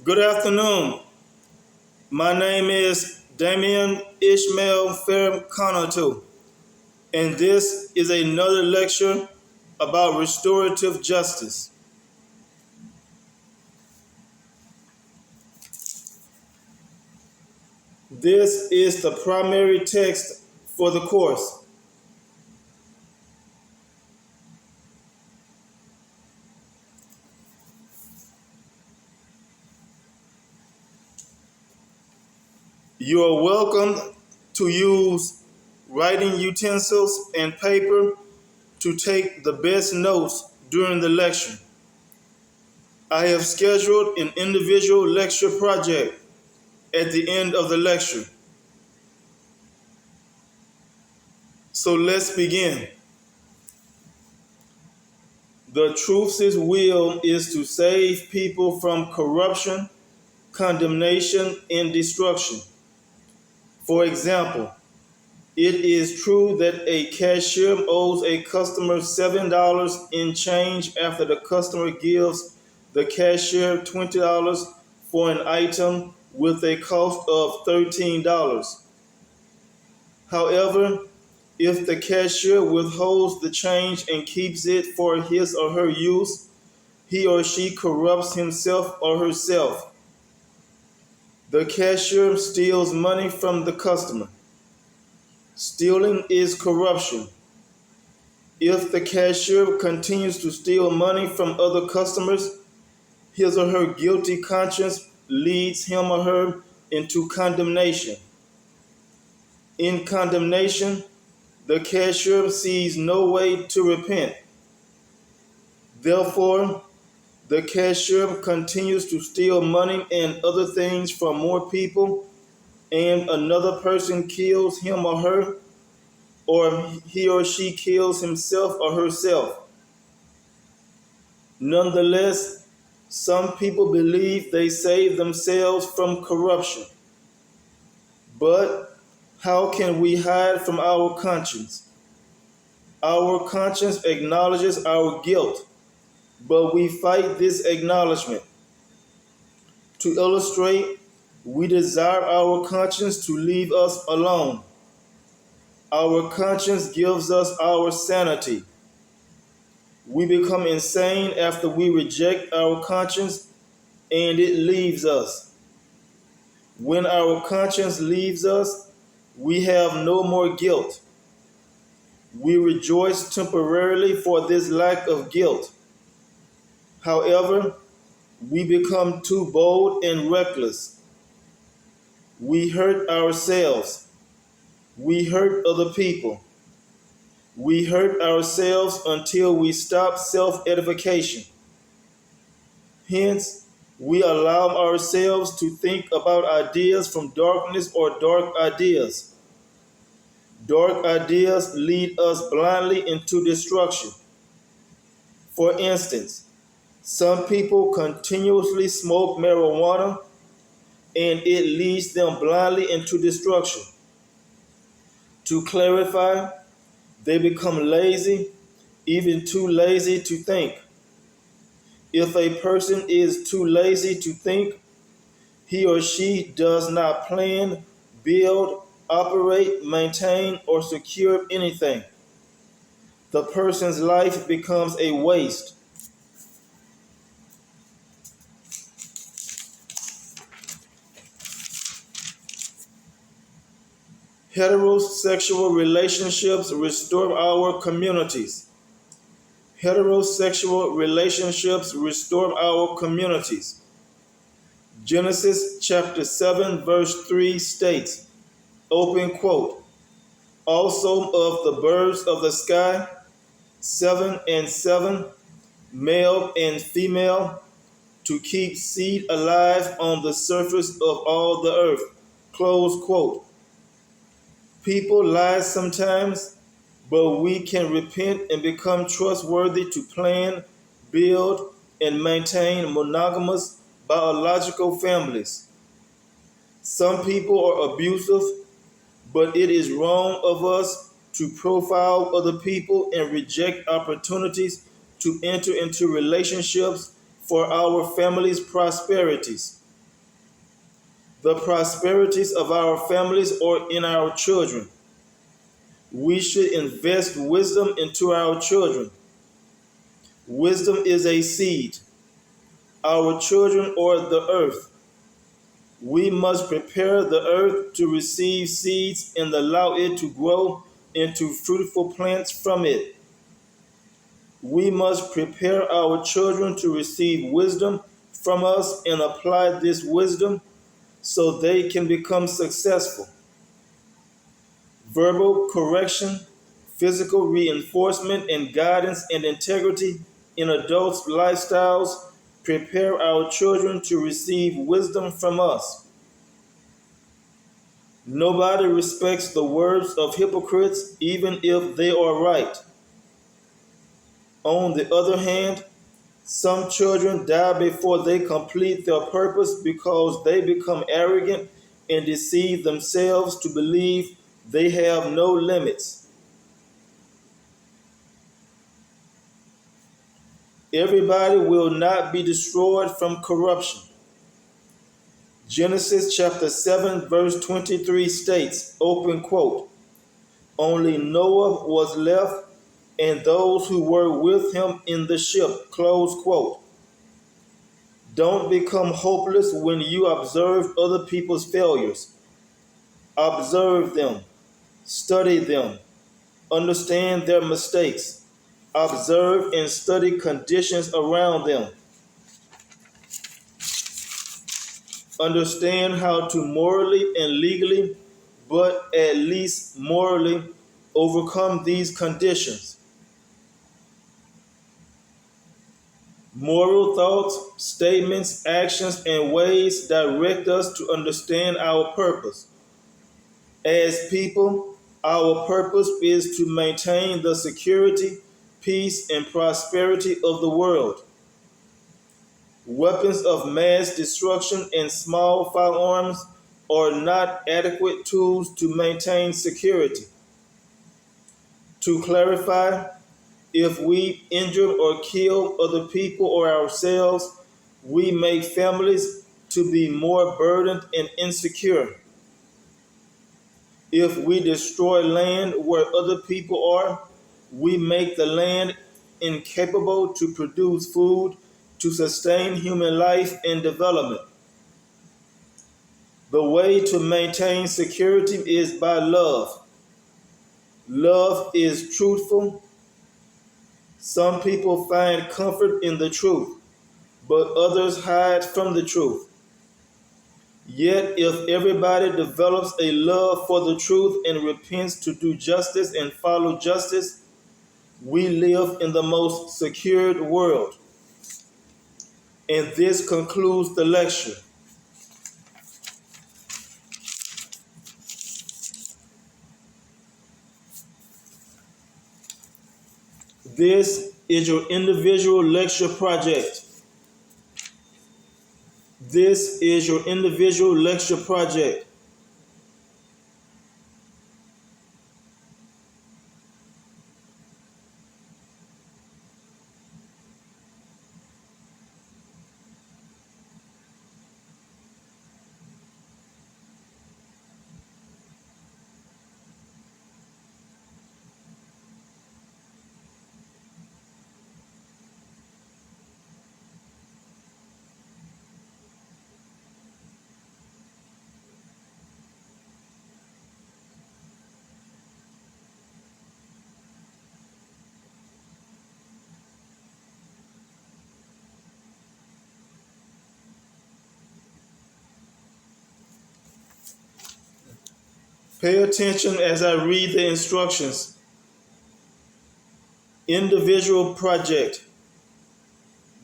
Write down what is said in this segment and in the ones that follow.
Good afternoon. My name is Damian Ishmael Farrakhanatu, and this is another lecture about restorative justice. This is the primary text for the course. You are welcome to use writing utensils and paper to take the best notes during the lecture. I have scheduled an individual lecture project at the end of the lecture. So let's begin. The truth's will is to save people from corruption, condemnation, and destruction. For example, it is true that a cashier owes a customer $7 in change after the customer gives the cashier $20 for an item with a cost of $13. However, if the cashier withholds the change and keeps it for his or her use, he or she corrupts himself or herself. The cashier steals money from the customer. Stealing is corruption. If the cashier continues to steal money from other customers, his or her guilty conscience leads him or her into condemnation. In condemnation, the cashier sees no way to repent. Therefore, the cashier continues to steal money and other things from more people, and another person kills him or her, or he or she kills himself or herself. Nonetheless, some people believe they save themselves from corruption. But how can we hide from our conscience? Our conscience acknowledges our guilt, but we fight this acknowledgement. To illustrate, we desire our conscience to leave us alone. Our conscience gives us our sanity. We become insane after we reject our conscience and it leaves us. When our conscience leaves us, we have no more guilt. We rejoice temporarily for this lack of guilt. However, we become too bold and reckless. We hurt ourselves. We hurt other people. We hurt ourselves until we stop self-edification. Hence, we allow ourselves to think about ideas from darkness or dark ideas. Dark ideas lead us blindly into destruction. For instance, some people continuously smoke marijuana and it leads them blindly into destruction. To clarify, they become lazy, even too lazy to think. If a person is too lazy to think, he or she does not plan, build, operate, maintain, or secure anything. The person's life becomes a waste. Heterosexual relationships restore our communities. Heterosexual relationships restore our communities. Genesis chapter 7 verse 3 states, open quote, also of the birds of the sky, 7 and 7, male and female, to keep seed alive on the surface of all the earth, close quote. People lie sometimes, but we can repent and become trustworthy to plan, build, and maintain monogamous biological families. Some people are abusive, but it is wrong of us to profile other people and reject opportunities to enter into relationships for our family's prosperities. the prosperities of our families or in our children. We should invest wisdom into our children. Wisdom is a seed. Our children are the earth. We must prepare the earth to receive seeds and allow it to grow into fruitful plants from it. We must prepare our children to receive wisdom from us and apply this wisdom so they can become successful. Verbal correction, physical reinforcement, and guidance and integrity in adults' lifestyles prepare our children to receive wisdom from us. Nobody respects the words of hypocrites, even if they are right. On the other hand, some children die before they complete their purpose because they become arrogant and deceive themselves to believe they have no limits. Everybody will not be destroyed from corruption. Genesis chapter 7 verse 23 states, open quote, "Only Noah was left and those who were with him in the ship," close quote. Don't become hopeless when you observe other people's failures. Observe them, study them, understand their mistakes, observe and study conditions around them. Understand how to morally and legally, but at least morally, overcome these conditions. Moral thoughts, statements, actions, and ways direct us to understand our purpose. As people, our purpose is to maintain the security, peace, and prosperity of the world. Weapons of mass destruction and small firearms are not adequate tools to maintain security. To clarify, if we injure or kill other people or ourselves, we make families to be more burdened and insecure. If we destroy land where other people are, we make the land incapable to produce food to sustain human life and development. The way to maintain security is by love. Love is truthful. Some people find comfort in the truth, but others hide from the truth. Yet, if everybody develops a love for the truth and repents to do justice and follow justice, we live in the most secured world. And this concludes the lecture. This is your individual lecture project. This is your individual lecture project. Pay attention as I read the instructions. Individual project.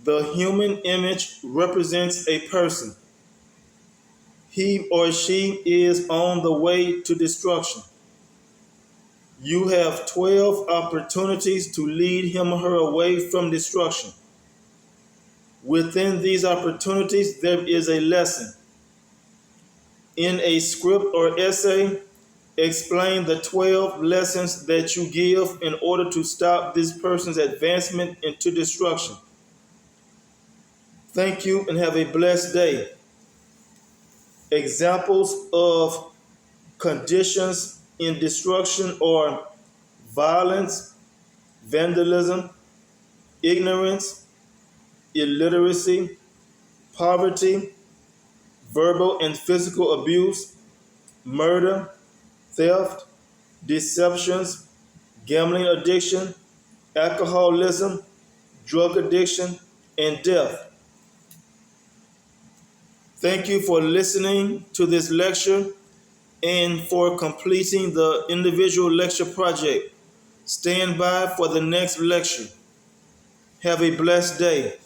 The human image represents a person. He or she is on the way to destruction. You have 12 opportunities to lead him or her away from destruction. Within these opportunities, there is a lesson. In a script or essay, explain the 12 lessons that you give in order to stop this person's advancement into destruction. Thank you and have a blessed day. Examples of conditions in destruction are violence, vandalism, ignorance, illiteracy, poverty, verbal and physical abuse, murder, theft, deceptions, gambling addiction, alcoholism, drug addiction, and death. Thank you for listening to this lecture and for completing the individual lecture project. Stand by for the next lecture. Have a blessed day.